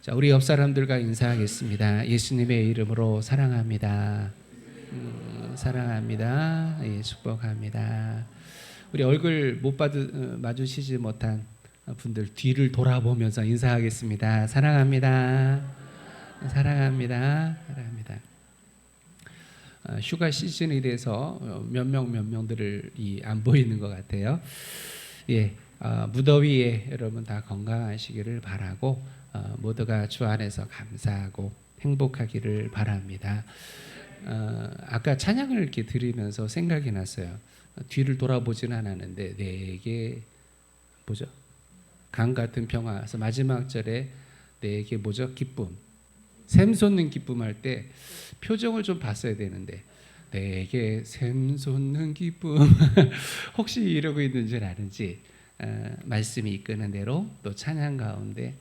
자, 우리 옆 사람들과 인사하겠습니다. 예수님의 이름으로 사랑합니다. 사랑합니다. 예, 축복합니다. 우리 얼굴 못 마주치지 못한 분들 뒤를 돌아보면서 인사하겠습니다. 사랑합니다. 사랑합니다. 사랑합니다. 휴가 시즌이 돼서 몇 명들이 안 보이는 것 같아요. 예, 무더위에 여러분 다 건강하시기를 바라고 모두가 주 안에서 감사하고 행복하기를 바랍니다. 아까 찬양을 이렇게 들으면서 생각이 났어요. 뒤를 돌아보진 않았는데 내게 뭐죠? 강 같은 평화. 그래서 마지막 절에 내게 뭐죠? 기쁨. 샘솟는 기쁨 할 때 표정을 좀 봤어야 되는데 내게 샘솟는 기쁨 혹시 이러고 있는지 아는지 말씀이 이끄는 대로 또 찬양 가운데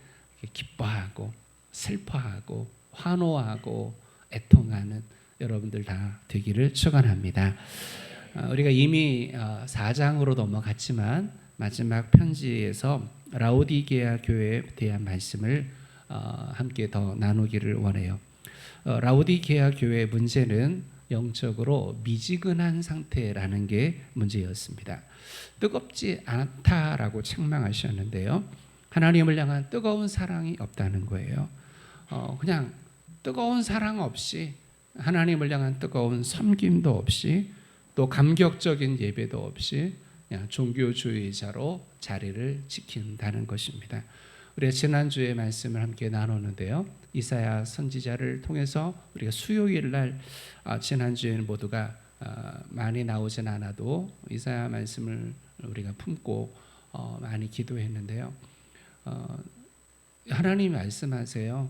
기뻐하고 슬퍼하고 환호하고 애통하는 여러분들 다 되기를 축원합니다. 우리가 이미 4장으로 넘어갔지만 마지막 편지에서 라오디게아 교회에 대한 말씀을 함께 더 나누기를 원해요. 라오디게아 교회의 문제는 영적으로 미지근한 상태라는 게 문제였습니다. 뜨겁지 않다라고 책망하셨는데요. 하나님을 향한 뜨거운 사랑이 없다는 거예요. 그냥 뜨거운 사랑 없이 하나님을 향한 뜨거운 섬김도 없이 또 감격적인 예배도 없이 그냥 종교주의자로 자리를 지킨다는 것입니다. 우리가 지난주에 말씀을 함께 나누는데요. 이사야 선지자를 통해서 우리가 수요일 날 지난주에는 모두가 많이 나오진 않아도 이사야 말씀을 우리가 품고 많이 기도했는데요. 하나님 말씀하세요.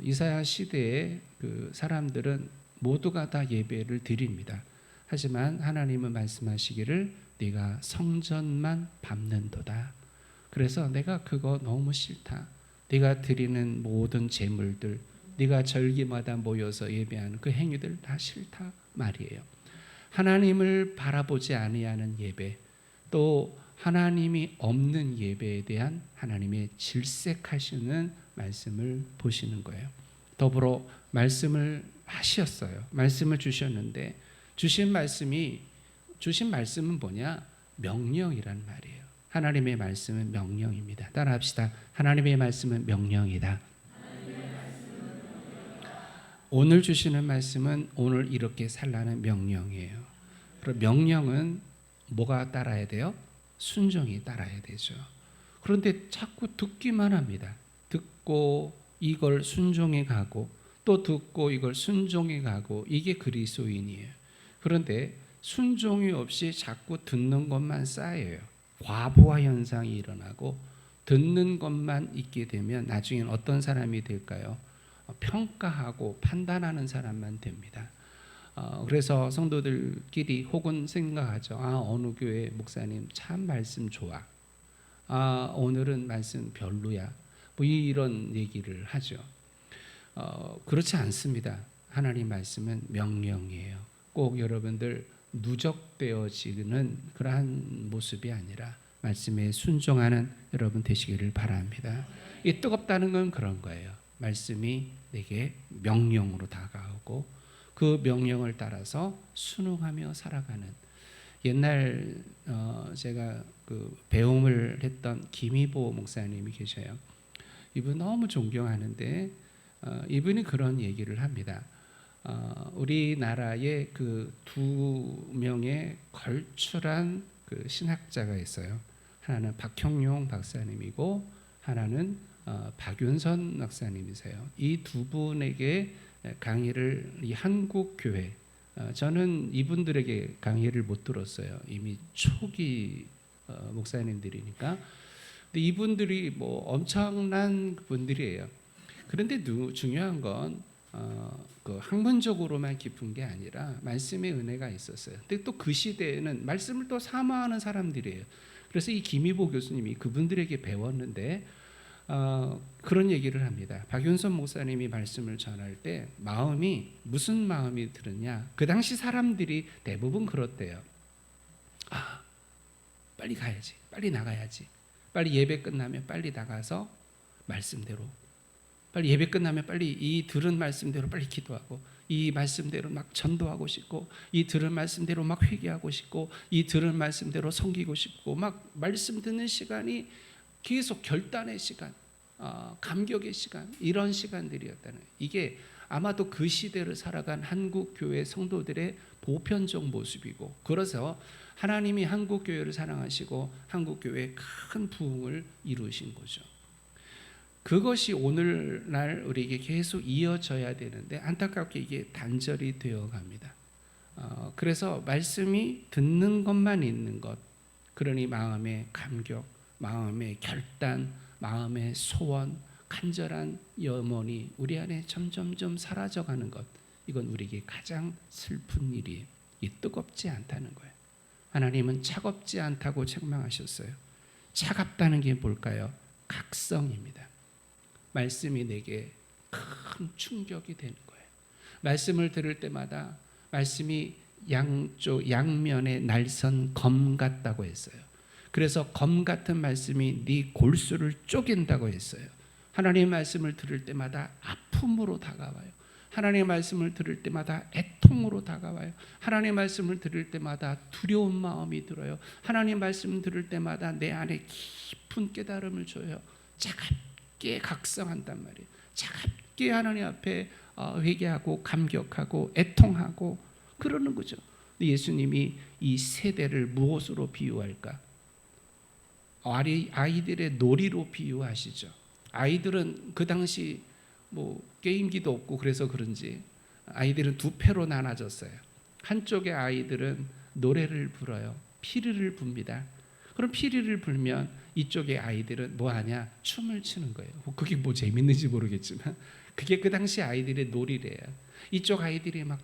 이사야 시대의 그 사람들은 모두가 다 예배를 드립니다. 하지만 하나님은 말씀하시기를 네가 성전만 밟는도다. 그래서 내가 그거 너무 싫다. 네가 드리는 모든 제물들, 네가 절기마다 모여서 예배하는 그 행위들 다 싫다 말이에요. 하나님을 바라보지 아니하는 예배, 또 하나님이 없는 예배에 대한 하나님의 질색하시는 말씀을 보시는 거예요. 더불어 말씀을 하셨어요. 말씀을 주셨는데 주신 말씀은 뭐냐? 명령이란 말이에요. 하나님의 말씀은 명령입니다. 따라합시다. 하나님의 말씀은 명령이다. 오늘 주시는 말씀은 오늘 이렇게 살라는 명령이에요. 그럼 명령은 뭐가 따라야 돼요? 순종이 따라야 되죠. 그런데 자꾸 듣기만 합니다. 듣고 이걸 순종해 가고 또 듣고 이걸 순종해 가고 이게 그리스도인이에요. 그런데 순종이 없이 자꾸 듣는 것만 쌓여요. 과부하 현상이 일어나고 듣는 것만 있게 되면 나중엔 어떤 사람이 될까요? 평가하고 판단하는 사람만 됩니다. 그래서 성도들끼리 혹은 생각하죠. 어느 교회 목사님 참 말씀 좋아. 오늘은 말씀 별로야. 뭐 이런 얘기를 하죠. 그렇지 않습니다. 하나님 말씀은 명령이에요. 꼭 여러분들 누적되어지는 그러한 모습이 아니라 말씀에 순종하는 여러분 되시기를 바랍니다. 이 뜨겁다는 건 그런 거예요. 말씀이 내게 명령으로 다가오고 그 명령을 따라서 순응하며 살아가는. 옛날 제가 그 배움을 했던 김희보 목사님이 계셔요. 이분 너무 존경하는데 이분이 그런 얘기를 합니다. 우리나라에 그 두 명의 걸출한 그 신학자가 있어요. 하나는 박형용 박사님이고 하나는 박윤선 박사님이세요. 이 두 분에게 강의를 이 한국 교회, 저는 이분들에게 강의를 못 들었어요. 이미 초기 목사님들이니까. 근데 이분들이 뭐 엄청난 분들이에요. 그런데 중요한 건 그 학문적으로만 깊은 게 아니라 말씀의 은혜가 있었어요. 근데 또 그 시대에는 말씀을 또 사모하는 사람들이에요. 그래서 이 김희보 교수님이 그분들에게 배웠는데 그런 얘기를 합니다. 박윤선 목사님이 말씀을 전할 때 마음이 무슨 마음이 들었냐? 그 당시 사람들이 대부분 그렇대요. 빨리 가야지, 빨리 나가야지, 빨리 예배 끝나면 빨리 나가서 말씀대로, 빨리 예배 끝나면 빨리 이 들은 말씀대로 빨리 기도하고, 이 말씀대로 막 전도하고 싶고, 이 들은 말씀대로 막 회개하고 싶고, 이 들은 말씀대로 섬기고 싶고, 막 말씀 듣는 시간이 계속 결단의 시간, 감격의 시간, 이런 시간들이었다는, 이게 아마도 그 시대를 살아간 한국 교회 성도들의 보편적 모습이고, 그래서 하나님이 한국 교회를 사랑하시고 한국 교회에 큰 부흥을 이루신 거죠. 그것이 오늘날 우리에게 계속 이어져야 되는데 안타깝게 이게 단절이 되어 갑니다. 그래서 말씀이 듣는 것만 있는 것, 그러니 마음의 감격, 마음의 결단, 마음의 소원, 간절한 염원이 우리 안에 점점점 사라져가는 것, 이건 우리에게 가장 슬픈 일이에요. 이 뜨겁지 않다는 거예요. 하나님은 차갑지 않다고 책망하셨어요. 차갑다는 게 뭘까요? 각성입니다. 말씀이 내게 큰 충격이 되는 거예요. 말씀을 들을 때마다 말씀이 양면에 날선 검 같다고 했어요. 그래서 검 같은 말씀이 네 골수를 쪼갠다고 했어요. 하나님의 말씀을 들을 때마다 아픔으로 다가와요. 하나님의 말씀을 들을 때마다 애통으로 다가와요. 하나님의 말씀을 들을 때마다 두려운 마음이 들어요. 하나님의 말씀을 들을 때마다 내 안에 깊은 깨달음을 줘요. 차갑게 각성한단 말이에요. 차갑게 하나님 앞에 회개하고 감격하고 애통하고 그러는 거죠. 예수님이 이 세대를 무엇으로 비유할까? 아이들의 놀이로 비유하시죠. 아이들은 그 당시 뭐 게임기도 없고 그래서 그런지 아이들은 두 패로 나눠졌어요. 한쪽의 아이들은 노래를 불어요. 피리를 붑니다. 그럼 피리를 불면 이쪽의 아이들은 뭐 하냐? 춤을 추는 거예요. 그게 뭐 재밌는지 모르겠지만 그게 그 당시 아이들의 놀이래요. 이쪽 아이들이 막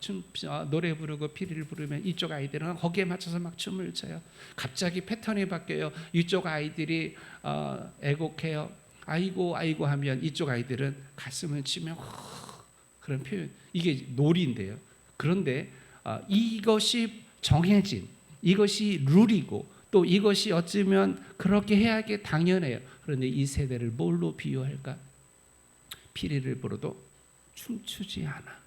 노래 부르고 피리를 부르면 이쪽 아이들은 거기에 맞춰서 막 춤을 춰요. 갑자기 패턴이 바뀌어요. 이쪽 아이들이 애곡해요. 아이고 아이고 하면 이쪽 아이들은 가슴을 치며 그런 표현, 이게 놀이인데요. 그런데 이것이 정해진, 이것이 룰이고 또 이것이 어쩌면 그렇게 해야 하게 당연해요. 그런데 이 세대를 뭘로 비유할까? 피리를 불어도 춤추지 않아.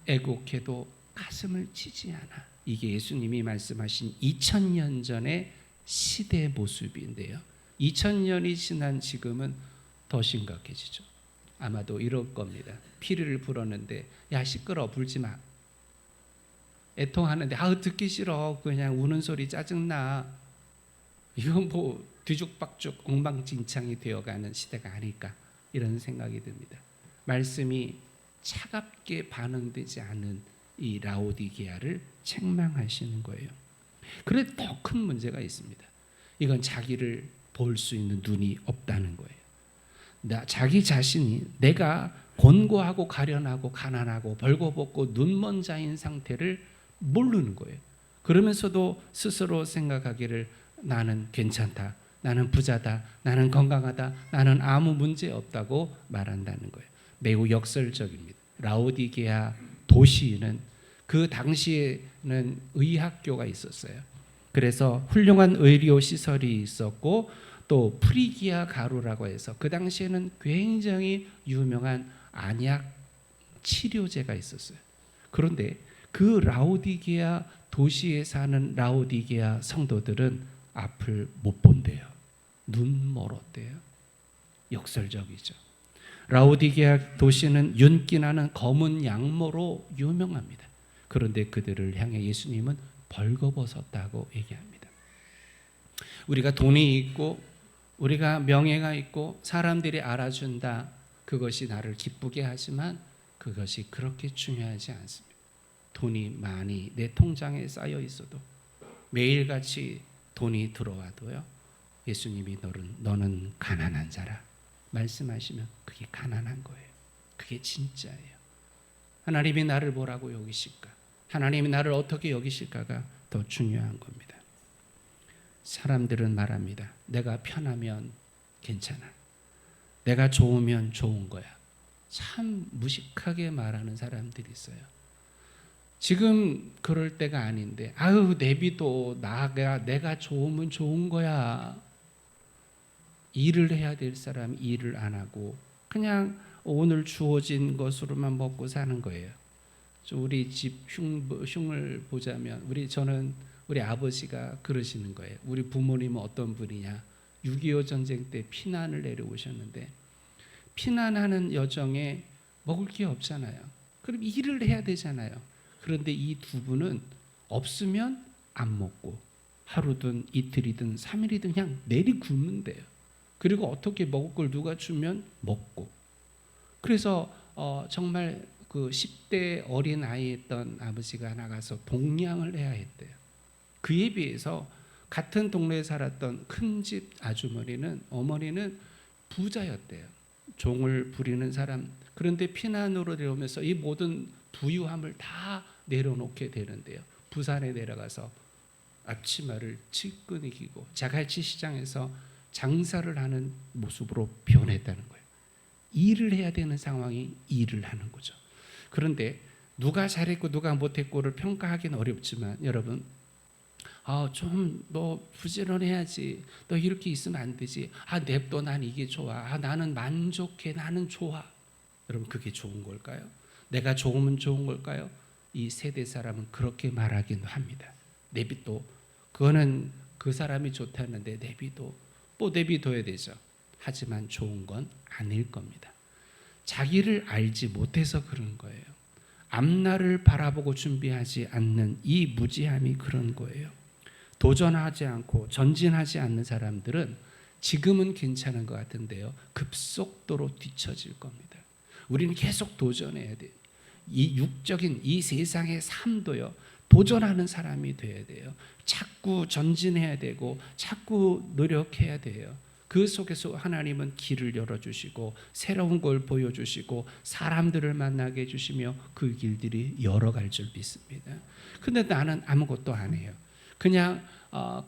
애곡해도 가슴을 치지 않아. 이게 예수님이 말씀하신 2000년 전의 시대의 모습인데요. 2000년이 지난 지금은 더 심각해지죠. 아마도 이럴 겁니다. 피리를 불었는데 야 시끄러 불지 마. 애통하는데 듣기 싫어. 그냥 우는 소리 짜증나. 이건 뭐 뒤죽박죽 엉망진창이 되어가는 시대가 아닐까 이런 생각이 듭니다. 말씀이 차갑게 반응되지 않은 이 라오디게아를 책망하시는 거예요. 그런데 더 큰 문제가 있습니다. 이건 자기를 볼 수 있는 눈이 없다는 거예요. 자기 자신이 내가 곤고하고 가련하고 가난하고 벌거벗고 눈먼 자인 상태를 모르는 거예요. 그러면서도 스스로 생각하기를 나는 괜찮다, 나는 부자다, 나는 건강하다, 나는 아무 문제 없다고 말한다는 거예요. 매우 역설적입니다. 라오디게아 도시는 그 당시에는 의학교가 있었어요. 그래서 훌륭한 의료 시설이 있었고 또 프리기아 가루라고 해서 그 당시에는 굉장히 유명한 안약 치료제가 있었어요. 그런데 그 라오디게아 도시에 사는 라오디게아 성도들은 앞을 못 본대요. 눈 멀었대요. 역설적이죠. 라오디게아 도시는 윤기 나는 검은 양모로 유명합니다. 그런데 그들을 향해 예수님은 벌거벗었다고 얘기합니다. 우리가 돈이 있고 우리가 명예가 있고 사람들이 알아준다, 그것이 나를 기쁘게 하지만 그것이 그렇게 중요하지 않습니다. 돈이 많이 내 통장에 쌓여 있어도 매일같이 돈이 들어와도요, 예수님이 너는 가난한 자라 말씀하시면 그게 가난한 거예요. 그게 진짜예요. 하나님이 나를 뭐라고 여기실까? 하나님이 나를 어떻게 여기실까가 더 중요한 겁니다. 사람들은 말합니다. 내가 편하면 괜찮아. 내가 좋으면 좋은 거야. 참 무식하게 말하는 사람들이 있어요. 지금 그럴 때가 아닌데, 아유 내비도 내가 좋으면 좋은 거야. 일을 해야 될 사람 일을 안 하고 그냥 오늘 주어진 것으로만 먹고 사는 거예요. 우리 집 흉을 보자면 우리 아버지가 그러시는 거예요. 우리 부모님은 어떤 분이냐? 6.25 전쟁 때 피난을 내려오셨는데 피난하는 여정에 먹을 게 없잖아요. 그럼 일을 해야 되잖아요. 그런데 이 두 분은 없으면 안 먹고 하루든 이틀이든 3일이든 그냥 내리굶는 데요. 그리고 어떻게 먹을 걸 누가 주면 먹고. 그래서 정말 그 10대 어린 아이였던 아버지가 나가서 동량을 해야 했대요. 그에 비해서 같은 동네에 살았던 큰 집 어머니는 부자였대요. 종을 부리는 사람. 그런데 피난으로 내려오면서 이 모든 부유함을 다 내려놓게 되는데요. 부산에 내려가서 앞치마를 질끈히 기고 자갈치 시장에서 장사를 하는 모습으로 변했다는 거예요. 일을 해야 되는 상황이 일을 하는 거죠. 그런데 누가 잘했고 누가 못했고를 평가하기는 어렵지만 여러분, 좀 너 부지런해야지. 너 이렇게 있으면 안 되지. 냅둬, 난 이게 좋아. 나는 만족해. 나는 좋아. 여러분, 그게 좋은 걸까요? 내가 좋으면 좋은 걸까요? 이 세대 사람은 그렇게 말하긴 합니다. 내비둬. 그거는 그 사람이 좋다는데 내비둬야 되죠. 하지만 좋은 건 아닐 겁니다. 자기를 알지 못해서 그런 거예요. 앞날을 바라보고 준비하지 않는 이 무지함이 그런 거예요. 도전하지 않고 전진하지 않는 사람들은 지금은 괜찮은 것 같은데요, 급속도로 뒤처질 겁니다. 우리는 계속 도전해야 돼요. 이 육적인 이 세상의 삶도요, 도전하는 사람이 돼야 돼요. 자꾸 전진해야 되고 자꾸 노력해야 돼요. 그 속에서 하나님은 길을 열어주시고 새로운 걸 보여주시고 사람들을 만나게 해주시며 그 길들이 열어갈 줄 믿습니다. 근데 나는 아무것도 안 해요. 그냥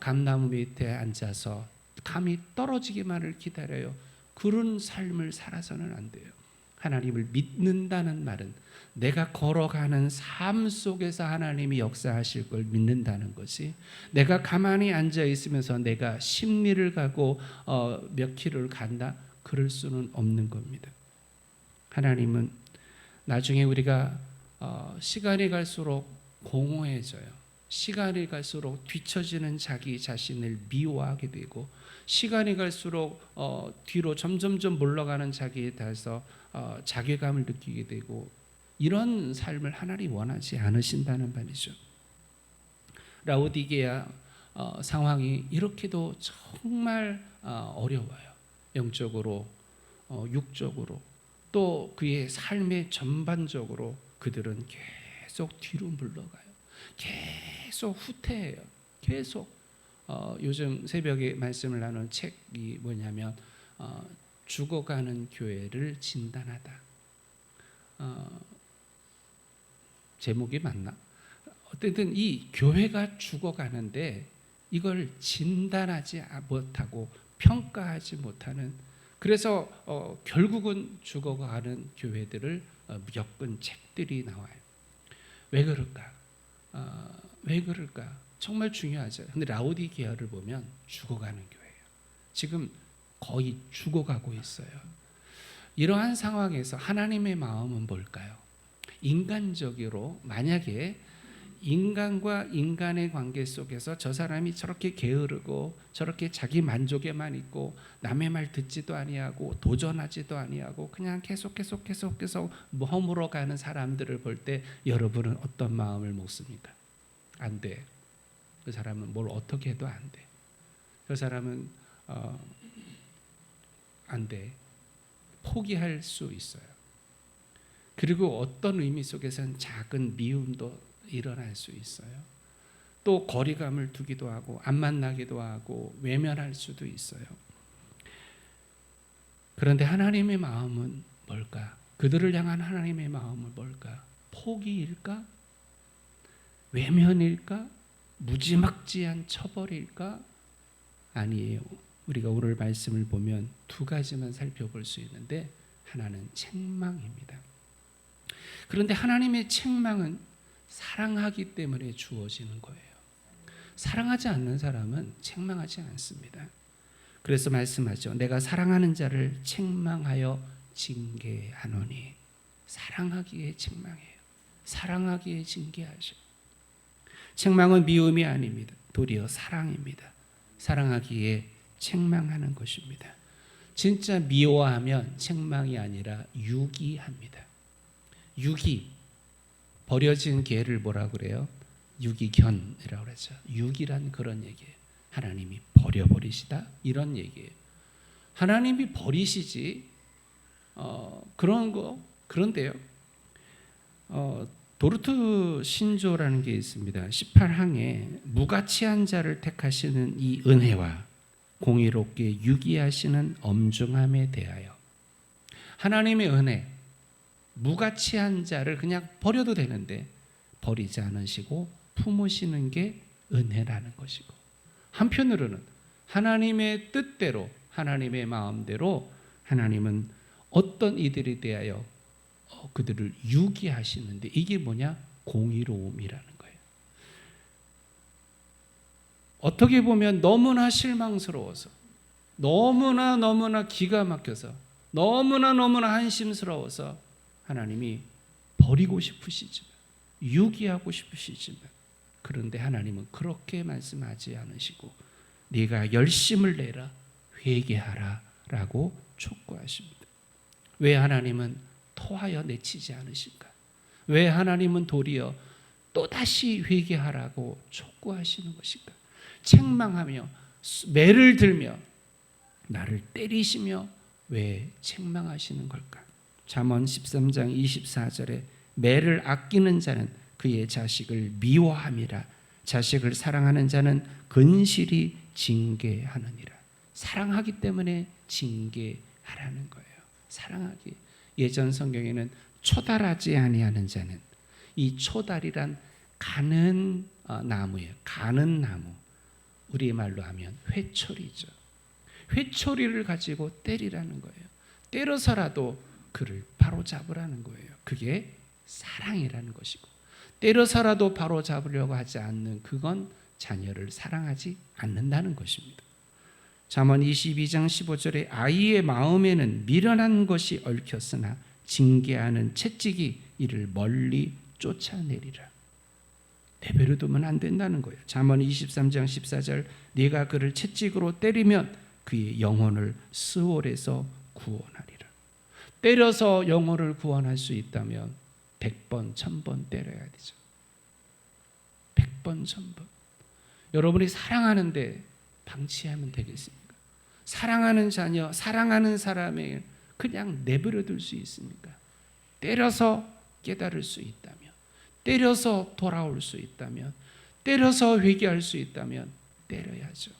감나무 밑에 앉아서 감이 떨어지기만을 기다려요. 그런 삶을 살아서는 안 돼요. 하나님을 믿는다는 말은 내가 걸어가는 삶 속에서 하나님이 역사하실 걸 믿는다는 것이, 내가 가만히 앉아 있으면서 내가 심리를 가고 몇 킬로를 간다, 그럴 수는 없는 겁니다. 하나님은 나중에 우리가 시간이 갈수록 공허해져요. 시간이 갈수록 뒤처지는 자기 자신을 미워하게 되고, 시간이 갈수록 뒤로 점점점 물러가는 자기에 대해서 자괴감을 느끼게 되고, 이런 삶을 하나님 원하지 않으신다는 말이죠. 라오디게아 상황이 이렇게도 정말 어려워요. 영적으로, 육적으로, 또 그의 삶의 전반적으로 그들은 계속 뒤로 물러가요. 계속 후퇴해요. 계속. 요즘 새벽에 말씀을 나눈 책이 뭐냐면 죽어가는 교회를 진단하다. 제목이 맞나? 어쨌든 이 교회가 죽어가는데 이걸 진단하지 못하고 평가하지 못하는, 그래서 결국은 죽어가는 교회들을 엮은 책들이 나와요. 왜 그럴까? 왜 그럴까? 정말 중요하죠. 근데 라오디게아를 보면 죽어가는 교회예요. 지금 거의 죽어가고 있어요. 이러한 상황에서 하나님의 마음은 뭘까요? 인간적으로 만약에 인간과 인간의 관계 속에서 저 사람이 저렇게 게으르고 저렇게 자기 만족에만 있고 남의 말 듣지도 아니하고 도전하지도 아니하고 그냥 계속 머물러 가는 사람들을 볼 때 여러분은 어떤 마음을 먹습니까? 안 돼. 그 사람은 뭘 어떻게 해도 안 돼. 그 사람은 안 돼. 포기할 수 있어요. 그리고 어떤 의미 속에서는 작은 미움도 일어날 수 있어요. 또 거리감을 두기도 하고 안 만나기도 하고 외면할 수도 있어요. 그런데 하나님의 마음은 뭘까? 그들을 향한 하나님의 마음은 뭘까? 포기일까? 외면일까? 무지막지한 처벌일까? 아니에요. 우리가 오늘 말씀을 보면 두 가지만 살펴볼 수 있는데 하나는 책망입니다. 그런데 하나님의 책망은 사랑하기 때문에 주어지는 거예요. 사랑하지 않는 사람은 책망하지 않습니다. 그래서 말씀하죠. 내가 사랑하는 자를 책망하여 징계하노니. 사랑하기에 책망해요. 사랑하기에 징계하죠. 책망은 미움이 아닙니다. 도리어 사랑입니다. 사랑하기에 책망하는 것입니다. 진짜 미워하면 책망이 아니라 유기합니다. 유기, 버려진 개를 뭐라 그래요? 유기견이라고 그러죠. 유기란 그런 얘기예요. 하나님이 버려버리시다 이런 얘기예요. 하나님이 버리시지 그런 거. 그런데요, 도르트 신조라는 게 있습니다. 18항에 무가치한 자를 택하시는 이 은혜와 공의롭게 유기하시는 엄중함에 대하여, 하나님의 은혜, 무가치한 자를 그냥 버려도 되는데 버리지 않으시고 품으시는 게 은혜라는 것이고, 한편으로는 하나님의 뜻대로 하나님의 마음대로 하나님은 어떤 이들에 대하여 그들을 유기하시는데, 이게 뭐냐? 공의로움이라는 거예요. 어떻게 보면 너무나 실망스러워서, 너무나 기가 막혀서, 너무나 한심스러워서 하나님이 버리고 싶으시지만, 유기하고 싶으시지만, 그런데 하나님은 그렇게 말씀하지 않으시고 네가 열심을 내라, 회개하라 라고 촉구하십니다. 왜 하나님은 토하여 내치지 않으실까? 왜 하나님은 도리어 또다시 회개하라고 촉구하시는 것일까? 책망하며 매를 들며 나를 때리시며 왜 책망하시는 걸까? 잠언 13장 24절에 매를 아끼는 자는 그의 자식을 미워함이라, 자식을 사랑하는 자는 근실히 징계하느니라. 사랑하기 때문에 징계하라는 거예요. 사랑하기. 예전 성경에는 초달하지 아니하는 자는, 이 초달이란 가는 나무예요. 가는 나무. 우리 말로 하면 회초리죠. 회초리를 가지고 때리라는 거예요. 때려서라도 그를 바로잡으라는 거예요. 그게 사랑이라는 것이고, 때려서라도 바로잡으려고 하지 않는 그건 자녀를 사랑하지 않는다는 것입니다. 잠언 22장 15절에 아이의 마음에는 미련한 것이 얽혔으나 징계하는 채찍이 이를 멀리 쫓아내리라. 내버려 두면 안 된다는 거예요. 잠언 23장 14절 네가 그를 채찍으로 때리면 그의 영혼을 스올에서 구원하리라. 때려서 영혼을 구원할 수 있다면 100번, 1000번 때려야 되죠. 100번, 1000번. 여러분이 사랑하는데 방치하면 되겠습니까? 사랑하는 자녀, 사랑하는 사람에게 그냥 내버려 둘 수 있습니까? 때려서 깨달을 수 있다면, 때려서 돌아올 수 있다면, 때려서 회개할 수 있다면 때려야죠.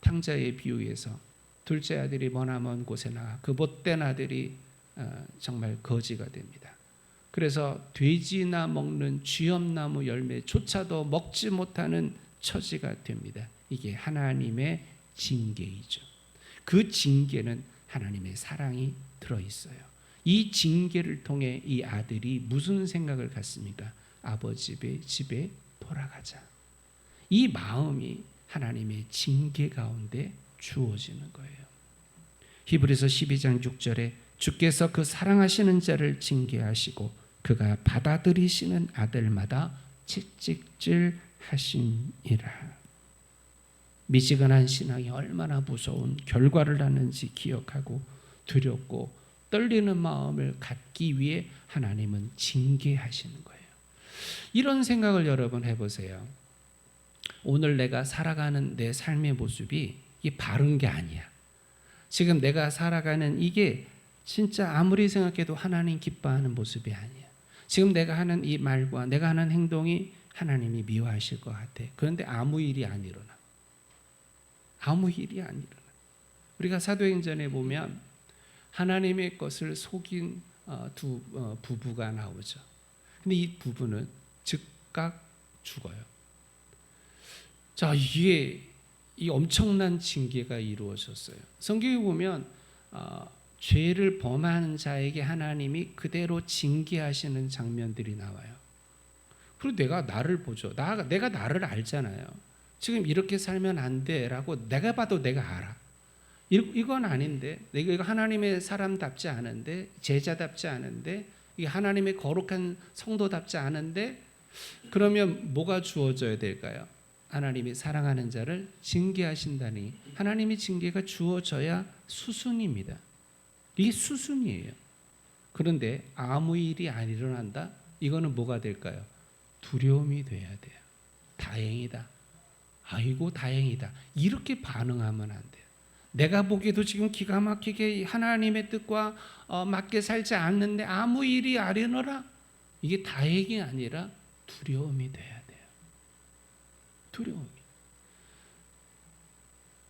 탕자의 비유에서 둘째 아들이 머나먼 곳에 나가 그 못된 아들이 정말 거지가 됩니다. 그래서 돼지나 먹는 쥐엄나무 열매조차도 먹지 못하는 처지가 됩니다. 이게 하나님의 징계이죠. 그 징계는 하나님의 사랑이 들어있어요. 이 징계를 통해 이 아들이 무슨 생각을 갖습니까? 아버지 집에 돌아가자. 이 마음이 하나님의 징계 가운데 주어지는 거예요. 히브리서 12장 6절에 주께서 그 사랑하시는 자를 징계하시고 그가 받아들이시는 아들마다 채찍질 하심이라. 미지근한 신앙이 얼마나 무서운 결과를 낳는지 기억하고 두렵고 떨리는 마음을 갖기 위해 하나님은 징계하시는 거예요. 이런 생각을 여러분 해보세요. 오늘 내가 살아가는 내 삶의 모습이 이게 바른 게 아니야. 지금 내가 살아가는 이게 진짜 아무리 생각해도 하나님 기뻐하는 모습이 아니야. 지금 내가 하는 이 말과 내가 하는 행동이 하나님이 미워하실 것 같아. 그런데 아무 일이 안 일어나. 아무 일이 안 일어나. 우리가 사도행전에 보면 하나님의 것을 속인 두 부부가 나오죠. 근데 이 부부는 즉각 죽어요. 자, 이게 이 엄청난 징계가 이루어졌어요. 성경에 보면 죄를 범하는 자에게 하나님이 그대로 징계하시는 장면들이 나와요. 그리고 내가 나를 보죠. 내가 나를 알잖아요. 지금 이렇게 살면 안 돼라고 내가 봐도 내가 알아. 이건 아닌데, 내가 이거 하나님의 사람답지 않은데, 제자답지 않은데, 이게 하나님의 거룩한 성도답지 않은데, 그러면 뭐가 주어져야 될까요? 하나님이 사랑하는 자를 징계하신다니, 하나님의 징계가 주어져야 수순입니다. 이게 수순이에요. 그런데 아무 일이 안 일어난다? 이거는 뭐가 될까요? 두려움이 돼야 돼요. 다행이다. 아이고 다행이다. 이렇게 반응하면 안 돼요. 내가 보기에도 지금 기가 막히게 하나님의 뜻과 맞게 살지 않는데 아무 일이 안 일어나? 이게 다행이 아니라 두려움이 돼야 돼요. 두려움이.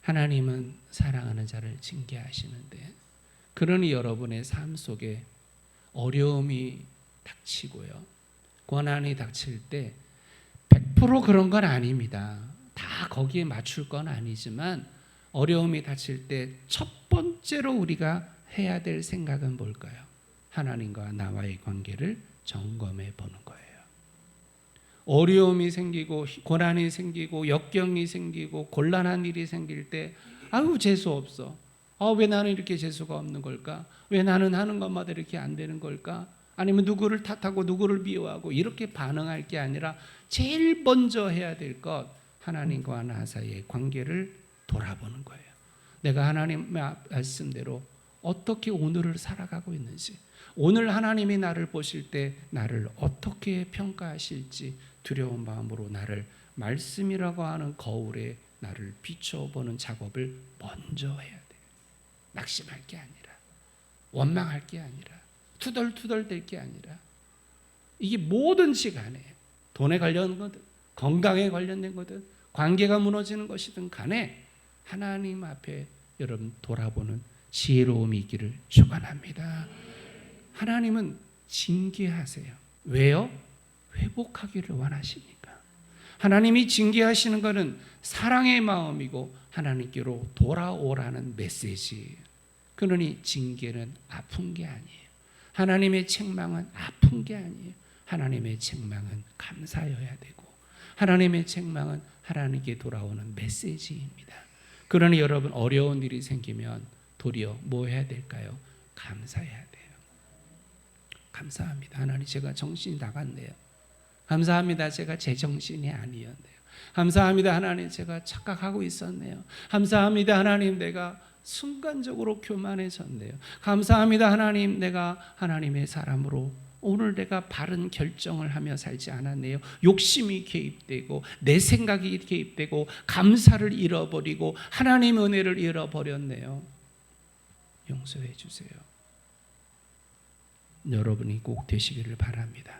하나님은 사랑하는 자를 징계하시는데, 그러니 여러분의 삶 속에 어려움이 닥치고요, 고난이 닥칠 때 100% 그런 건 아닙니다. 다 거기에 맞출 건 아니지만 어려움이 닥칠 때 첫 번째로 우리가 해야 될 생각은 뭘까요? 하나님과 나와의 관계를 점검해 보는 거예요. 어려움이 생기고 고난이 생기고 역경이 생기고 곤란한 일이 생길 때 아유 재수 없어. 왜 나는 이렇게 재수가 없는 걸까? 왜 나는 하는 것마다 이렇게 안 되는 걸까? 아니면 누구를 탓하고 누구를 미워하고 이렇게 반응할 게 아니라 제일 먼저 해야 될 것, 하나님과 나 사이의 관계를 돌아보는 거예요. 내가 하나님의 말씀대로 어떻게 오늘을 살아가고 있는지, 오늘 하나님이 나를 보실 때 나를 어떻게 평가하실지 두려운 마음으로 나를 말씀이라고 하는 거울에 나를 비춰보는 작업을 먼저 해야 돼요. 낙심할 게 아니라, 원망할 게 아니라, 투덜투덜될 게 아니라, 이게 뭐든지 간에 돈에 관련된 거든 건강에 관련된 거든 관계가 무너지는 것이든 간에 하나님 앞에 여러분 돌아보는 지혜로움이 있기를 축원합니다. 하나님은 징계하세요. 왜요? 회복하기를 원하시니까. 하나님이 징계하시는 것은 사랑의 마음이고 하나님께로 돌아오라는 메시지예요. 그러니 징계는 아픈 게 아니에요. 하나님의 책망은 아픈 게 아니에요. 하나님의 책망은 감사여야 되고, 하나님의 책망은 하나님께 돌아오는 메시지입니다. 그러니 여러분 어려운 일이 생기면 도리어 뭐 해야 될까요? 감사해야 돼요. 감사합니다. 하나님, 제가 정신이 나갔네요. 감사합니다. 제가 제 정신이 아니었네요. 감사합니다. 하나님, 제가 착각하고 있었네요. 감사합니다. 하나님, 내가 순간적으로 교만해졌네요. 감사합니다. 하나님, 내가 하나님의 사람으로 오늘 내가 바른 결정을 하며 살지 않았네요. 욕심이 개입되고 내 생각이 개입되고 감사를 잃어버리고 하나님의 은혜를 잃어버렸네요. 용서해 주세요. 여러분이 꼭 되시기를 바랍니다.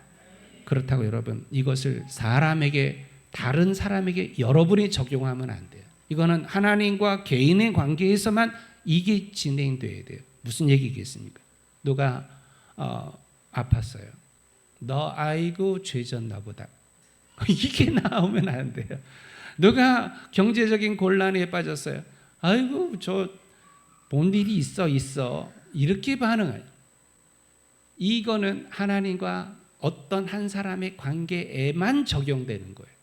그렇다고 여러분 이것을 사람에게, 다른 사람에게 여러분이 적용하면 안 돼요. 이거는 하나님과 개인의 관계에서만 이게 진행돼야 돼요. 무슨 얘기겠습니까? 누가 아팠어요. 너 아이고 죄졌나 보다. 이게 나오면 안 돼요. 누가 경제적인 곤란에 빠졌어요. 아이고 저 본 일이 있어. 이렇게 반응해요. 이거는 하나님과 어떤 한 사람의 관계에만 적용되는 거예요.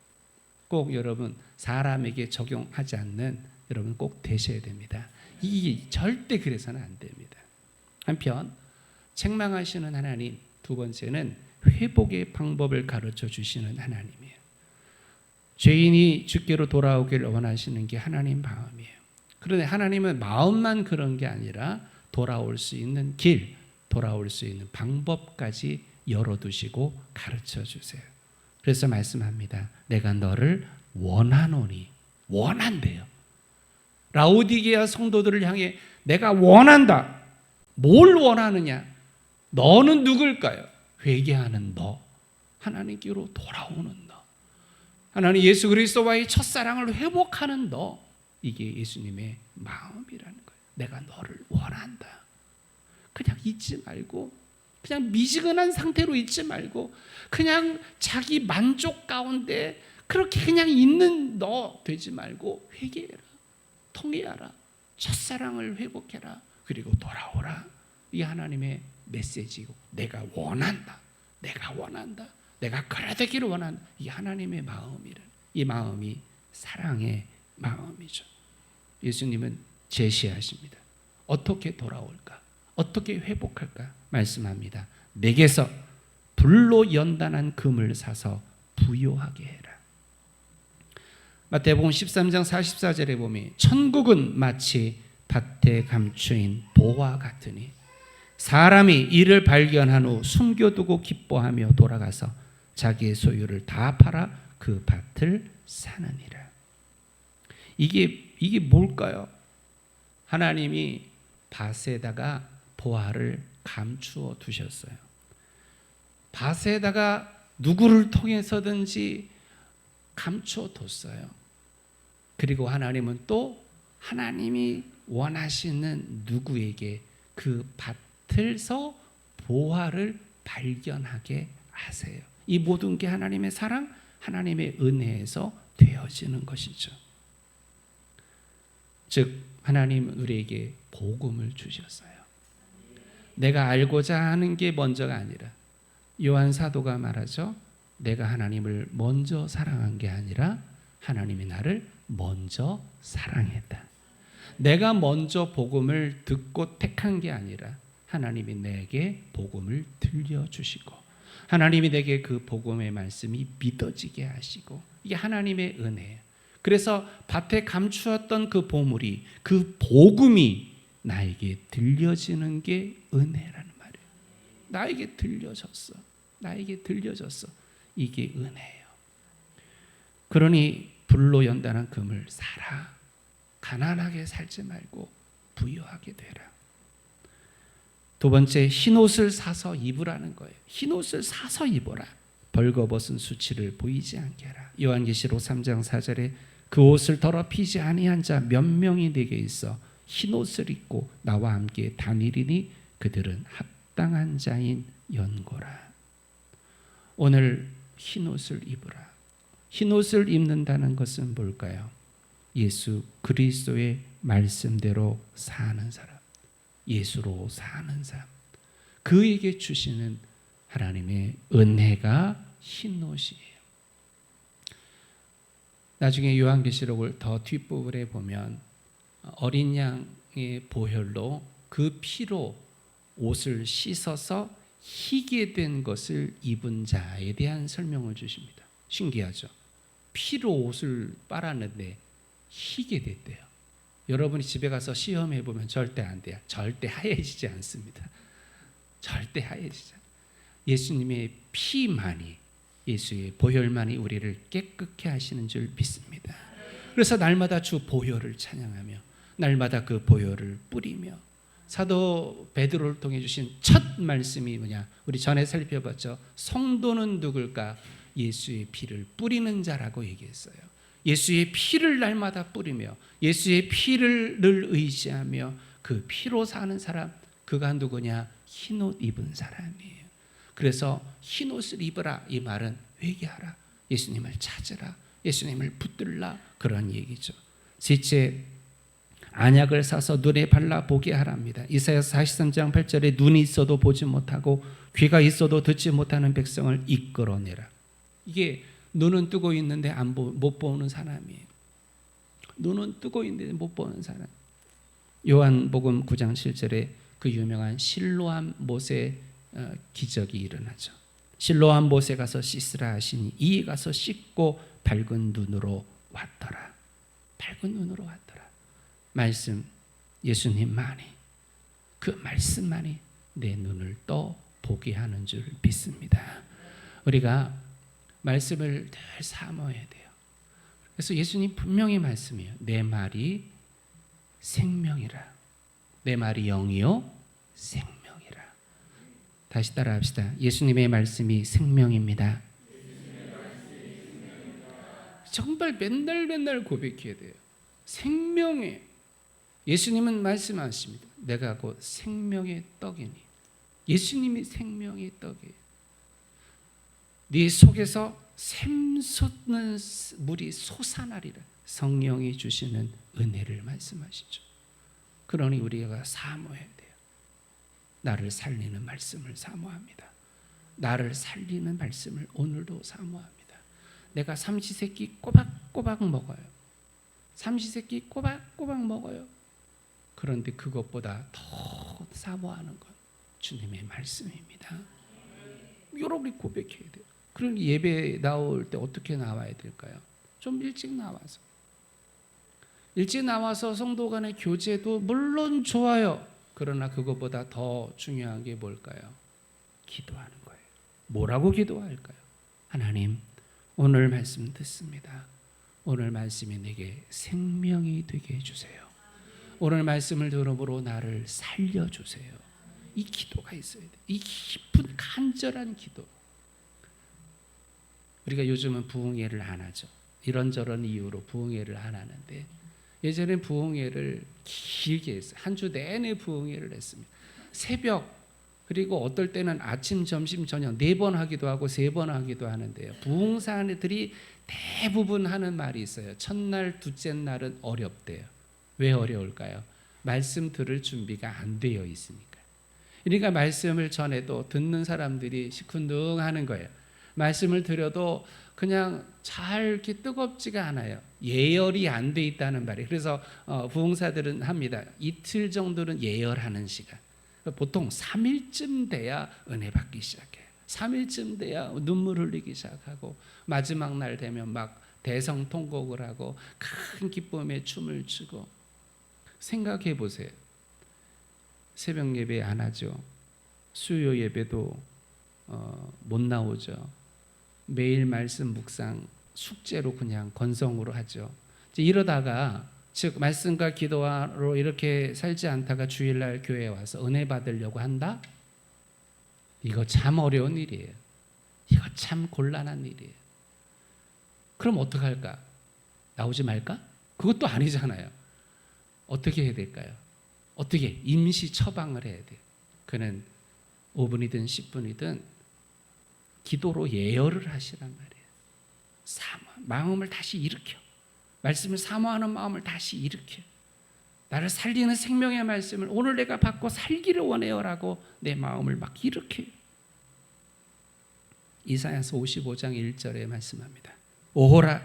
꼭 여러분 사람에게 적용하지 않는 여러분 꼭 되셔야 됩니다. 이게 절대 그래서는 안 됩니다. 한편 책망하시는 하나님, 두 번째는 회복의 방법을 가르쳐 주시는 하나님이에요. 죄인이 주께로 돌아오기를 원하시는 게 하나님 마음이에요. 그런데 하나님은 마음만 그런 게 아니라 돌아올 수 있는 길, 돌아올 수 있는 방법까지 열어두시고 가르쳐 주세요. 그래서 말씀합니다. 내가 너를 원하노니. 원한대요. 라오디게아 성도들을 향해 내가 원한다. 뭘 원하느냐? 너는 누굴까요? 회개하는 너, 하나님께로 돌아오는 너, 하나님 예수 그리스도와의 첫사랑을 회복하는 너, 이게 예수님의 마음이라는 거예요. 내가 너를 원한다. 그냥 잊지 말고, 그냥 미지근한 상태로 있지 말고, 그냥 자기 만족 가운데 그렇게 그냥 있는 너 되지 말고 회개해라, 통회하라, 첫사랑을 회복해라, 그리고 돌아오라. 이 하나님의 메시지고, 내가 원한다, 내가 원한다, 내가 그래 되기를 원한다. 이 하나님의 마음이라. 이 마음이 사랑의 마음이죠. 예수님은 제시하십니다. 어떻게 돌아올까? 어떻게 회복할까? 말씀합니다. 내게서 불로 연단한 금을 사서 부요하게 해라. 마태복음 13장 44절에 보면 천국은 마치 밭에 감추인 보화 같으니 사람이 이를 발견한 후 숨겨두고 기뻐하며 돌아가서 자기의 소유를 다 팔아 그 밭을 사느니라. 이게 뭘까요? 하나님이 밭에다가 보화를 감추어 두셨어요. 밭에다가 누구를 통해서든지 감추어 뒀어요. 그리고 하나님은 또 하나님이 원하시는 누구에게 그 밭에서 보화를 발견하게 하세요. 이 모든 게 하나님의 사랑, 하나님의 은혜에서 되어지는 것이죠. 즉 하나님은 우리에게 복음을 주셨어요. 내가 알고자 하는 게 먼저가 아니라, 요한 사도가 말하죠. 내가 하나님을 먼저 사랑한 게 아니라 하나님이 나를 먼저 사랑했다. 내가 먼저 복음을 듣고 택한 게 아니라 하나님이 내게 복음을 들려주시고, 하나님이 내게 그 복음의 말씀이 믿어지게 하시고, 이게 하나님의 은혜예요. 그래서 밭에 감추었던 그 보물이, 그 복음이 나에게 들려지는 게 은혜라는 말이에요. 나에게 들려졌어. 나에게 들려졌어. 이게 은혜예요. 그러니 불로 연단한 금을 사라. 가난하게 살지 말고 부유하게 되라. 두 번째, 흰옷을 사서 입으라는 거예요. 흰옷을 사서 입어라. 벌거벗은 수치를 보이지 않게 하라. 요한계시록 3장 4절에 그 옷을 더럽히지 아니한 자 몇 명이 내게 있어 흰옷을 입고 나와 함께 다니리니 그들은 합당한 자인 연고라. 오늘 흰옷을 입으라. 흰옷을 입는다는 것은 뭘까요? 예수 그리스도의 말씀대로 사는 사람, 예수로 사는 사람, 그에게 주시는 하나님의 은혜가 흰옷이에요. 나중에 요한계시록을 더 뒷부분에 보면 어린 양의 보혈로 그 피로 옷을 씻어서 희게 된 것을 입은 자에 대한 설명을 주십니다. 신기하죠? 피로 옷을 빨았는데 희게 됐대요. 여러분이 집에 가서 시험해 보면 절대 안 돼요. 절대 하얘지지 않습니다. 절대 하얘지지 않아요. 예수님의 피만이, 예수의 보혈만이 우리를 깨끗게 하시는 줄 믿습니다. 그래서 날마다 주 보혈을 찬양하며 날마다 그 보혈을 뿌리며, 사도 베드로를 통해 주신 첫 말씀이 뭐냐? 우리 전에 살펴봤죠. 성도는 누굴까? 예수의 피를 뿌리는 자라고 얘기했어요. 예수의 피를 날마다 뿌리며 예수의 피를 늘 의지하며 그 피로 사는 사람, 그가 누구냐? 흰옷 입은 사람이에요. 그래서 흰옷을 입으라, 이 말은 회개하라, 예수님을 찾으라, 예수님을 붙들라, 그런 얘기죠. 셋째, 안약을 사서 눈에 발라 보게 하랍니다. 이사야서 43장 8절에 눈이 있어도 보지 못하고 귀가 있어도 듣지 못하는 백성을 이끌어내라. 이게 눈은 뜨고 있는데 못 보는 사람이에요. 눈은 뜨고 있는데 못 보는 사람. 요한복음 9장 7절에 그 유명한 실로암 못의 기적이 일어나죠. 실로암 못에 가서 씻으라 하시니 이에 가서 씻고 밝은 눈으로 왔더라. 밝은 눈으로 왔더라. 말씀, 예수님만이, 그 말씀만이 내 눈을 떠 보게 하는 줄 믿습니다. 우리가 말씀을 늘 사모해야 돼요. 그래서 예수님 분명히 말씀해요. 내 말이 생명이라. 내 말이 영이요 생명이라. 다시 따라합시다. 예수님의 말씀이 생명입니다. 정말 맨날 고백해야 돼요. 생명의 예수님은 말씀하십니다. 내가 곧 생명의 떡이니. 예수님이 생명의 떡이에요. 네 속에서 샘솟는 물이 솟아나리라. 성령이 주시는 은혜를 말씀하시죠. 그러니 우리가 사모해야 돼요. 나를 살리는 말씀을 사모합니다. 나를 살리는 말씀을 오늘도 사모합니다. 내가 삼시세끼 꼬박꼬박 먹어요. 삼시세끼 꼬박꼬박 먹어요. 그런데 그것보다 더 사모하는 건 주님의 말씀입니다. 여러분이 고백해야 돼요. 그러니 예배 나올 때 어떻게 나와야 될까요? 좀 일찍 나와서 성도 간의 교제도 물론 좋아요. 그러나 그것보다 더 중요한 게 뭘까요? 기도하는 거예요. 뭐라고 기도할까요? 하나님, 오늘 말씀 듣습니다. 오늘 말씀이 내게 생명이 되게 해주세요. 오늘 말씀을 들음으로 나를 살려주세요. 이 기도가 있어야 돼요. 이 깊은 간절한 기도. 우리가 요즘은 부흥회를 안 하죠. 이런저런 이유로 부흥회를 안 하는데 예전엔 부흥회를 길게 했어요. 한 주 내내 부흥회를 했습니다. 새벽 그리고 어떨 때는 아침, 점심, 저녁 4번 하기도 하고 3번 하기도 하는데요. 부흥사들이 대부분 하는 말이 있어요. 첫날, 둘째 날은 어렵대요. 왜 어려울까요? 말씀 들을 준비가 안 되어 있으니까. 그러니까 말씀을 전해도 듣는 사람들이 시큰둥하는 거예요. 말씀을 드려도 그냥 잘 이렇게 뜨겁지가 않아요. 예열이 안 돼 있다는 말이에요. 그래서 부흥사들은 합니다. 이틀 정도는 예열하는 시간. 보통 3일쯤 돼야 은혜 받기 시작해요. 3일쯤 돼야 눈물 흘리기 시작하고 마지막 날 되면 막 대성통곡을 하고 큰 기쁨에 춤을 추고. 생각해 보세요. 새벽 예배 안 하죠. 수요 예배도 못 나오죠. 매일 말씀 묵상 숙제로 그냥 건성으로 하죠. 이러다가 즉 말씀과 기도로 이렇게 살지 않다가 주일날 교회에 와서 은혜 받으려고 한다? 이거 참 어려운 일이에요. 이거 참 곤란한 일이에요. 그럼 어떡할까? 나오지 말까? 그것도 아니잖아요. 어떻게 해야 될까요? 어떻게? 임시 처방을 해야 돼요. 그는 5분이든 10분이든 기도로 예열을 하시란 말이에요. 마음을 다시 일으켜. 말씀을 사모하는 마음을 다시 일으켜. 나를 살리는 생명의 말씀을 오늘 내가 받고 살기를 원해요라고 내 마음을 막 일으켜요. 이사야서 55장 1절에 말씀합니다. 오호라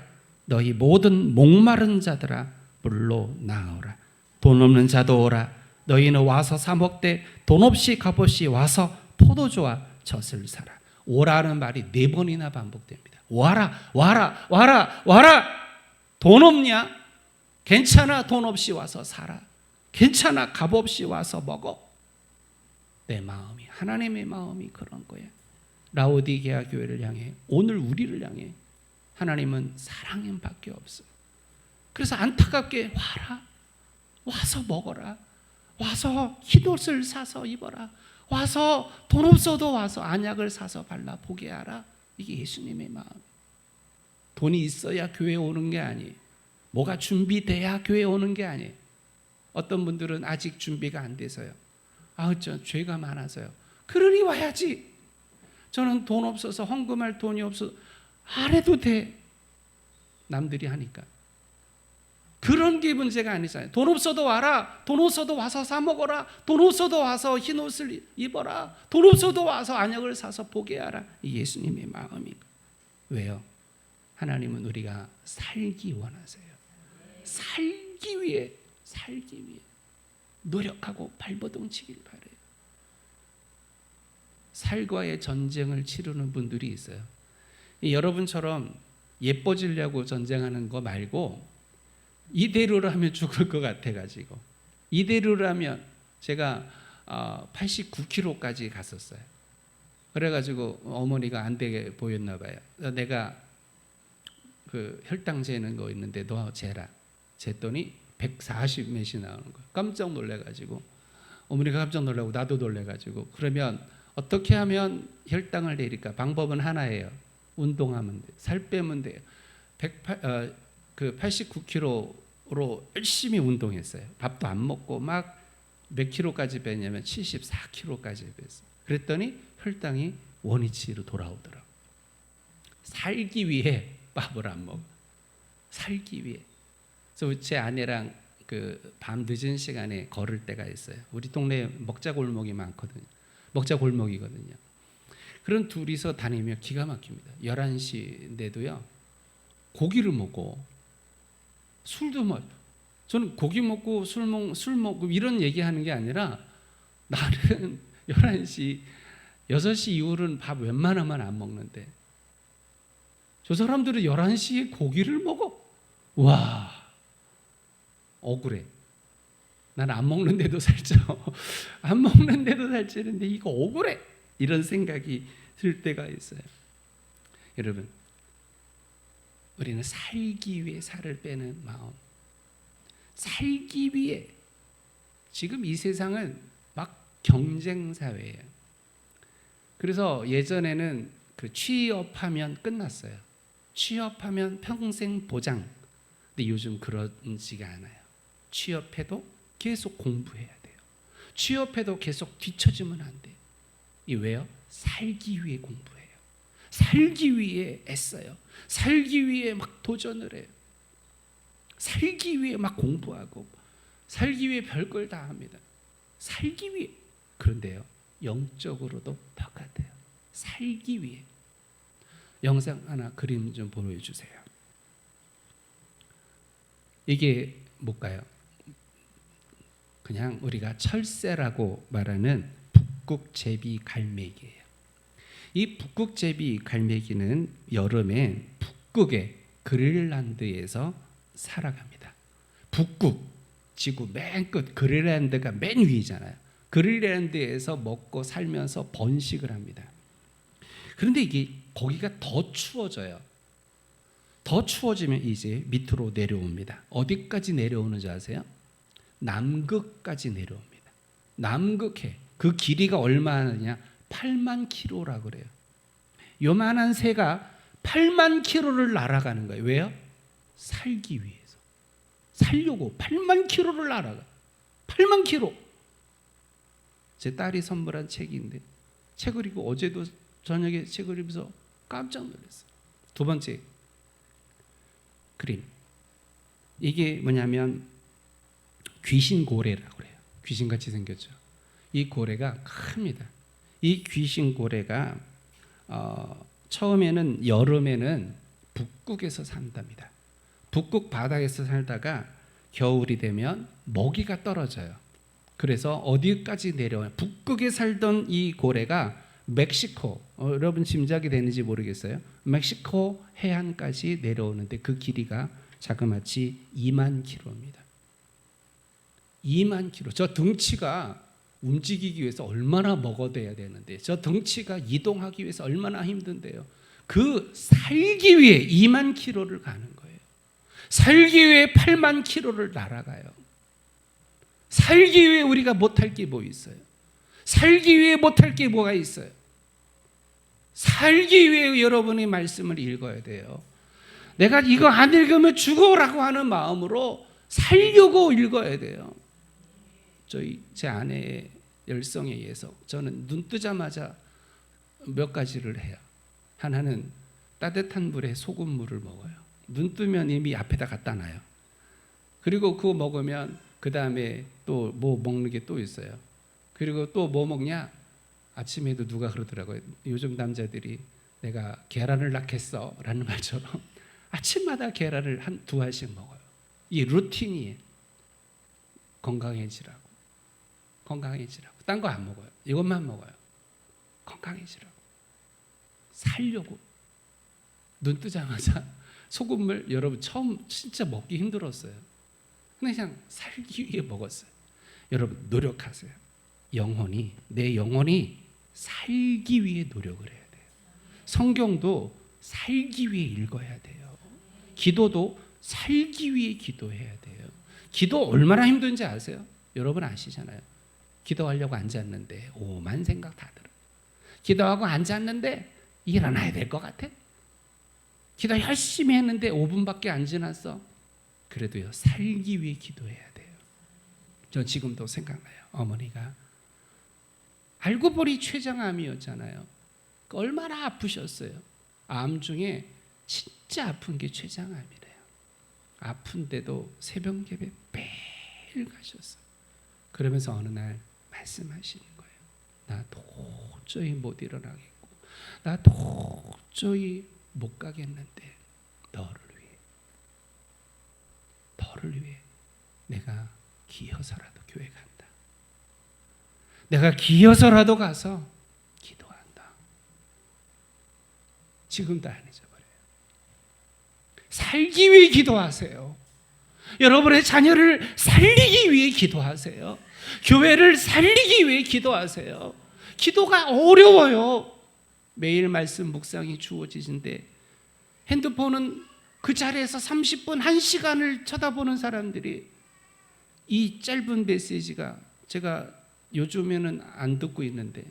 너희 모든 목마른 자들아 물로 나오라. 돈 없는 자도 오라. 너희는 와서 사 먹되 돈 없이 값없이 와서 포도주와 젖을 사라. 오라는 말이 4번이나 반복됩니다. 와라 와라 와라 와라. 돈 없냐? 괜찮아. 돈 없이 와서 살아. 괜찮아. 값 없이 와서 먹어. 내 마음이 하나님의 마음이 그런 거예요. 라오디게아 교회를 향해 오늘 우리를 향해 하나님은 사랑밖에 없어요. 그래서 안타깝게 와라. 와서 먹어라. 와서 흰옷을 사서 입어라. 와서 돈 없어도 와서 안약을 사서 발라 보게 하라. 이게 예수님의 마음. 돈이 있어야 교회 오는 게 아니에요. 뭐가 준비돼야 교회 오는 게 아니에요. 어떤 분들은 아직 준비가 안 돼서요. 저 죄가 많아서요. 그러니 와야지. 저는 돈 없어서 헌금할 돈이 없어서 안 해도 돼. 남들이 하니까. 그런 게 문제가 아니잖아요. 돈 없어도 와라. 돈 없어도 와서 사 먹어라. 돈 없어도 와서 흰 옷을 입어라. 돈 없어도 와서 안약을 사서 보게 하라. 예수님의 마음이. 왜요? 하나님은 우리가 살기 원하세요. 살기 위해 노력하고 발버둥치길 바래요. 살과의 전쟁을 치르는 분들이 있어요. 여러분처럼 예뻐지려고 전쟁하는 거 말고 이대로라면 죽을 것 같아가지고 이대로라면 제가 89kg까지 갔었어요. 그래가지고 어머니가 안 되게 보였나 봐요. 내가 그 혈당 재는 거 있는데 너 재라. 쟀더니 140 몇이 나오는 거예요. 깜짝 놀래가지고 어머니가 깜짝 놀라고 나도 놀래가지고 그러면 어떻게 하면 혈당을 내릴까? 방법은 하나예요. 운동하면 돼요. 살 빼면 돼요. 89kg로 열심히 운동했어요. 밥도 안 먹고 막 몇 킬로까지 뺐냐면 74kg까지 뺐어요. 그랬더니 혈당이 원위치로 돌아오더라고요. 살기 위해 밥을 안 먹어. 살기 위해. 그래서 제 아내랑 밤 늦은 시간에 걸을 때가 있어요. 우리 동네에 먹자 골목이 많거든요. 먹자 골목이거든요. 그런 둘이서 다니면 기가 막힙니다. 11시인데도요. 고기를 먹고 술도 마셔. 저는 고기 먹고 술 먹고 이런 얘기하는 게 아니라 나는 11시, 6시 이후로는 밥 웬만하면 안 먹는데 저 사람들은 11시에 고기를 먹어. 와, 억울해. 난 안 먹는데도 살쪄. 안 먹는데도 살찌는데 이거 억울해. 이런 생각이 들 때가 있어요. 여러분, 우리는 살기 위해 살을 빼는 마음, 살기 위해. 지금 이 세상은 막 경쟁 사회예요. 그래서 예전에는 취업하면 끝났어요. 취업하면 평생 보장. 근데 요즘 그런지가 않아요. 취업해도 계속 공부해야 돼요. 취업해도 계속 뒤처지면 안 돼요. 이 왜요? 살기 위해 공부해요. 살기 위해 애써요. 살기 위해 막 도전을 해요. 살기 위해 막 공부하고 살기 위해 별걸 다 합니다. 살기 위해. 그런데요, 영적으로도 똑같아요. 살기 위해. 영상 하나, 그림 좀 보여주세요. 이게 뭘까요? 그냥 우리가 철새라고 말하는 북극제비 갈매기예요. 이 북극제비 갈매기는 여름에 북극의 그린란드에서 살아갑니다. 북극, 지구 맨 끝, 그린란드가 맨 위잖아요. 그린란드에서 먹고 살면서 번식을 합니다. 그런데 이게 거기가 더 추워져요. 더 추워지면 이제 밑으로 내려옵니다. 어디까지 내려오는지 아세요? 남극까지 내려옵니다. 남극해. 그 길이가 얼마나 8만 킬로라고 그래요. 요만한 새가 8만 킬로를 날아가는 거예요. 왜요? 살기 위해서. 살려고 8만 킬로를 날아가. 8만 킬로. 제 딸이 선물한 책인데 책을 읽고 어제도 저녁에 책을 읽으면서 깜짝 놀랐어요. 두 번째 그림. 이게 뭐냐면 귀신고래라고 그래요. 귀신같이 생겼죠. 이 고래가 큽니다. 이 귀신고래가 처음에는 여름에는 북극에서 산답니다. 북극 바닥에서 살다가 겨울이 되면 먹이가 떨어져요. 그래서 어디까지 내려와요? 북극에 살던 이 고래가 멕시코, 여러분 짐작이 되는지 모르겠어요. 멕시코 해안까지 내려오는데 그 길이가 자그마치 2만 킬로입니다. 2만 킬로. 저 등치가 움직이기 위해서 얼마나 먹어둬야 되는데, 저 등치가 이동하기 위해서 얼마나 힘든데요. 그 살기 위해 2만 킬로를 가는 거예요. 살기 위해 8만 킬로를 날아가요. 살기 위해 우리가 못할 게 뭐 있어요? 살기 위해 못할 게 뭐가 있어요? 살기 위해 여러분이 말씀을 읽어야 돼요. 내가 이거 안 읽으면 죽어라고 하는 마음으로 살려고 읽어야 돼요. 제 아내의 열성에 의해서 저는 눈 뜨자마자 몇 가지를 해요. 하나는 따뜻한 물에 소금물을 먹어요. 눈 뜨면 이미 앞에다 갖다 놔요. 그리고 그거 먹으면 그 다음에 또 뭐 먹는 게 또 있어요. 그리고 또 뭐 먹냐? 아침에도 누가 그러더라고요. 요즘 남자들이 내가 계란을 낳겠어 라는 말처럼 아침마다 계란을 두 알씩 먹어요. 이 루틴이에요. 건강해지라고. 딴 거 안 먹어요. 이것만 먹어요. 건강해지라고. 살려고. 눈 뜨자마자 소금물, 여러분 처음 진짜 먹기 힘들었어요. 근데 그냥 살기 위해 먹었어요. 여러분 노력하세요. 내 영혼이 살기 위해 노력을 해야 돼요. 성경도 살기 위해 읽어야 돼요. 기도도 살기 위해 기도해야 돼요. 기도 얼마나 힘든지 아세요? 여러분 아시잖아요. 기도하려고 앉았는데 오만 생각 다 들어요. 기도하고 앉았는데 일어나야 될 것 같아. 기도 열심히 했는데 5분밖에 안 지났어. 그래도요, 살기 위해 기도해야 돼요. 저 지금도 생각나요. 어머니가 알고 보니 췌장암이었잖아요. 얼마나 아프셨어요. 암 중에 진짜 아픈 게 췌장암이래요. 아픈데도 새벽 예배 매일 가셨어요. 그러면서 어느 날 말씀하시는 거예요. 나 도저히 못 일어나겠고, 나 도저히 못 가겠는데 너를 위해 내가 기어서라도 교회 간다. 내가 기어서라도 가서 기도한다. 지금도 안 잊어버려요. 살기 위해 기도하세요. 여러분의 자녀를 살리기 위해 기도하세요. 교회를 살리기 위해 기도하세요. 기도가 어려워요. 매일 말씀 묵상이 주어지신데 핸드폰은 그 자리에서 30분, 1시간을 쳐다보는 사람들이 이 짧은 메시지가 제가 요즘에는 안 듣고 있는데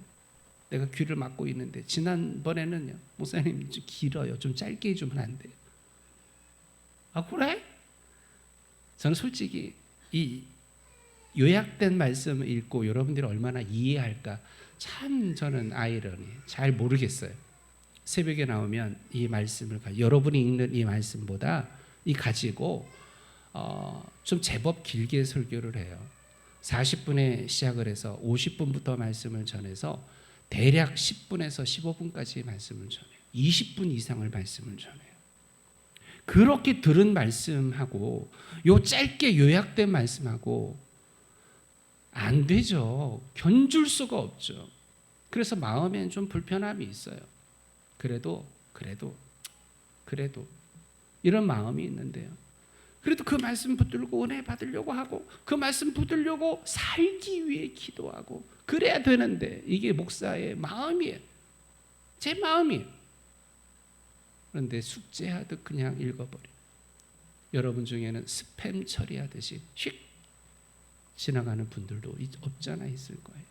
내가 귀를 막고 있는데 지난번에는요, 목사님 좀 길어요. 좀 짧게 해주면 안 돼요. 아, 그래? 저는 솔직히 이 요약된 말씀을 읽고 여러분들이 얼마나 이해할까 참 저는 아이러니 잘 모르겠어요. 새벽에 나오면 이 말씀을 여러분이 읽는 이 말씀보다 이 가지고 좀 제법 길게 설교를 해요. 40분에 시작을 해서 50분부터 말씀을 전해서 대략 10분에서 15분까지 말씀을 전해요. 20분 이상을 말씀을 전해요. 그렇게 들은 말씀하고 요 짧게 요약된 말씀하고 안 되죠. 견줄 수가 없죠. 그래서 마음엔 좀 불편함이 있어요. 그래도 이런 마음이 있는데요. 그래도 그 말씀 붙들고 은혜 받으려고 하고 그 말씀 붙들려고 살기 위해 기도하고 그래야 되는데 이게 목사의 마음이에요. 제 마음이에요. 그런데 숙제하듯 그냥 읽어버려요. 여러분 중에는 스팸 처리하듯이 휙 지나가는 분들도 없잖아 있을 거예요.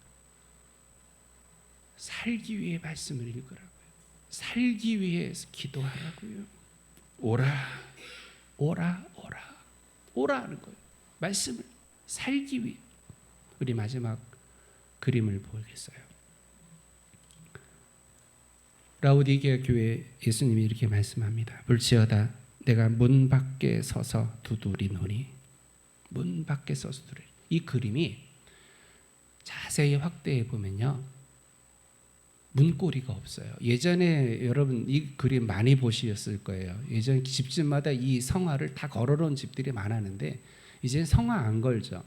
살기 위해 말씀을 읽으라고요. 살기 위해 기도하라고요. 오라 하는 거예요. 말씀을 살기 위해. 우리 마지막 그림을 보겠어요. 라우디게아 교회 예수님이 이렇게 말씀합니다. 볼지어다 내가 문 밖에 서서 두드리노니. 문 밖에 서서 두드리노니. 이 그림이 자세히 확대해 보면요, 문고리가 없어요. 예전에 여러분 이 그림 많이 보셨을 거예요. 예전 집집마다 이 성화를 다 걸어놓은 집들이 많았는데 이제는 성화 안 걸죠.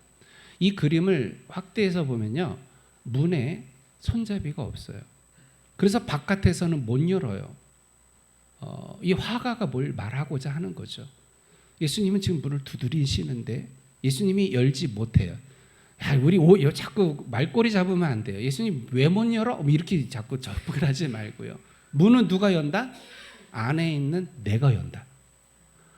이 그림을 확대해서 보면요, 문에 손잡이가 없어요. 그래서 바깥에서는 못 열어요. 이 화가가 뭘 말하고자 하는 거죠. 예수님은 지금 문을 두드리시는데 예수님이 열지 못해요. 야, 우리 자꾸 말꼬리 잡으면 안 돼요. 예수님 왜 못 열어? 이렇게 자꾸 접근하지 말고요. 문은 누가 연다? 안에 있는 내가 연다.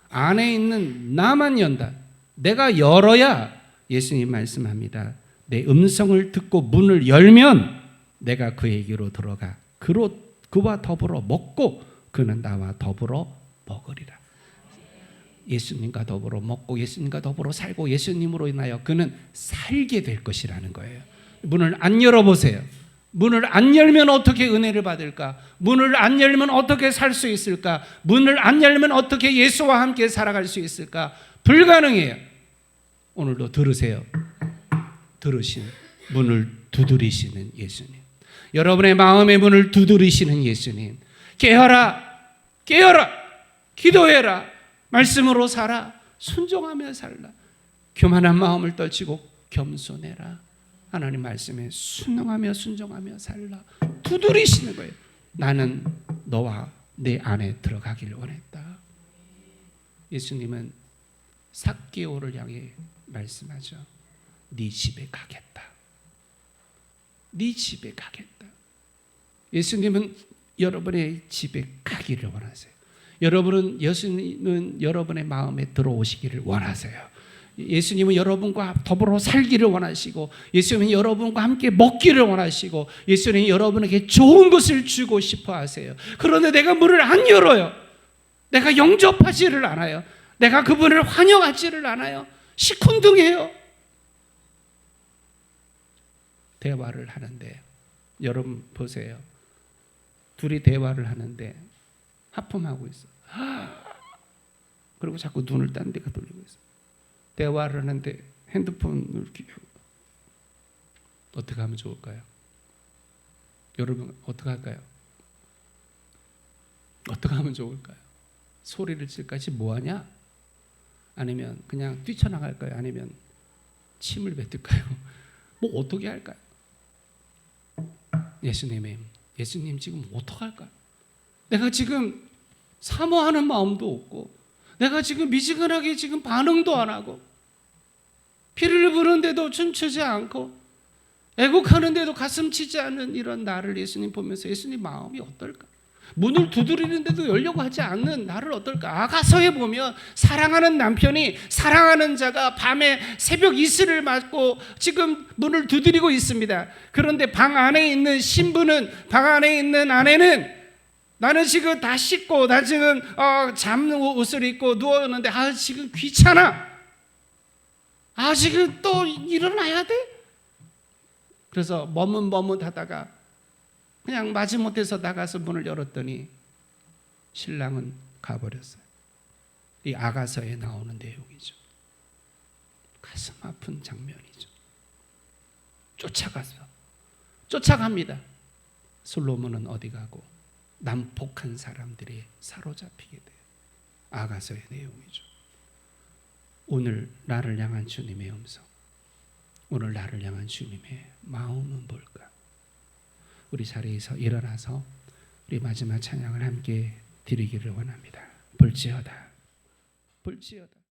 안에 있는 나만 연다. 내가 열어야 예수님 말씀합니다. 내 음성을 듣고 문을 열면 내가 그에게로 들어가 그와 더불어 먹고 그는 나와 더불어 먹으리라. 예수님과 더불어 먹고 예수님과 더불어 살고 예수님으로 인하여 그는 살게 될 것이라는 거예요. 문을 안 열어보세요. 문을 안 열면 어떻게 은혜를 받을까? 문을 안 열면 어떻게 살 수 있을까? 문을 안 열면 어떻게 예수와 함께 살아갈 수 있을까? 불가능해요. 오늘도 들으세요. 들으신 문을 두드리시는 예수님, 여러분의 마음의 문을 두드리시는 예수님, 깨어라 기도해라, 말씀으로 살아, 순종하며 살라, 교만한 마음을 떨치고 겸손해라, 하나님 말씀에 순응하며 순종하며 살라. 두드리시는 거예요. 나는 너와 내 안에 들어가기를 원했다. 예수님은 삭개오를 향해 말씀하죠. 네 집에 가겠다. 네 집에 가겠다. 예수님은 여러분의 집에 가기를 원하세요. 예수님은 여러분의 마음에 들어오시기를 원하세요. 예수님은 여러분과 더불어 살기를 원하시고, 예수님은 여러분과 함께 먹기를 원하시고, 예수님은 여러분에게 좋은 것을 주고 싶어 하세요. 그런데 내가 문을 안 열어요. 내가 영접하지를 않아요. 내가 그분을 환영하지를 않아요. 시큰둥해요. 대화를 하는데, 여러분 보세요. 둘이 대화를 하는데 하품하고 있어. 그리고 자꾸 눈을 딴 데가 돌리고 있어. 대화를 하는데 핸드폰을 어떻게 하면 좋을까요? 여러분 어떻게 할까요? 어떻게 하면 좋을까요? 소리를 칠까지 뭐하냐? 아니면 그냥 뛰쳐나갈까요? 아니면 침을 뱉을까요? 뭐 어떻게 할까요? 예수님 지금 어떡할까요? 내가 지금 사모하는 마음도 없고, 내가 지금 미지근하게 지금 반응도 안 하고, 피를 부는데도 춤추지 않고, 애국하는데도 가슴 치지 않는 이런 나를 예수님 보면서 예수님 마음이 어떨까? 문을 두드리는데도 열려고 하지 않는 나를 어떨까? 아가서에 보면 사랑하는 남편이, 사랑하는 자가 밤에 새벽 이슬을 맞고 지금 문을 두드리고 있습니다. 그런데 방 안에 있는 신부는, 방 안에 있는 아내는, 나는 지금 다 씻고, 나 지금 잠옷을 입고 누워있는데 지금 귀찮아. 지금 또 일어나야 돼? 그래서 머뭇머뭇하다가 그냥 마지못해서 나가서 문을 열었더니 신랑은 가버렸어요. 이 아가서에 나오는 내용이죠. 가슴 아픈 장면이죠. 쫓아갑니다. 솔로몬은 어디 가고 난폭한 사람들이 사로잡히게 돼요. 아가서의 내용이죠. 오늘 나를 향한 주님의 음성, 오늘 나를 향한 주님의 마음은 뭘까? 우리 자리에서 일어나서 우리 마지막 찬양을 함께 드리기를 원합니다. 볼지어다.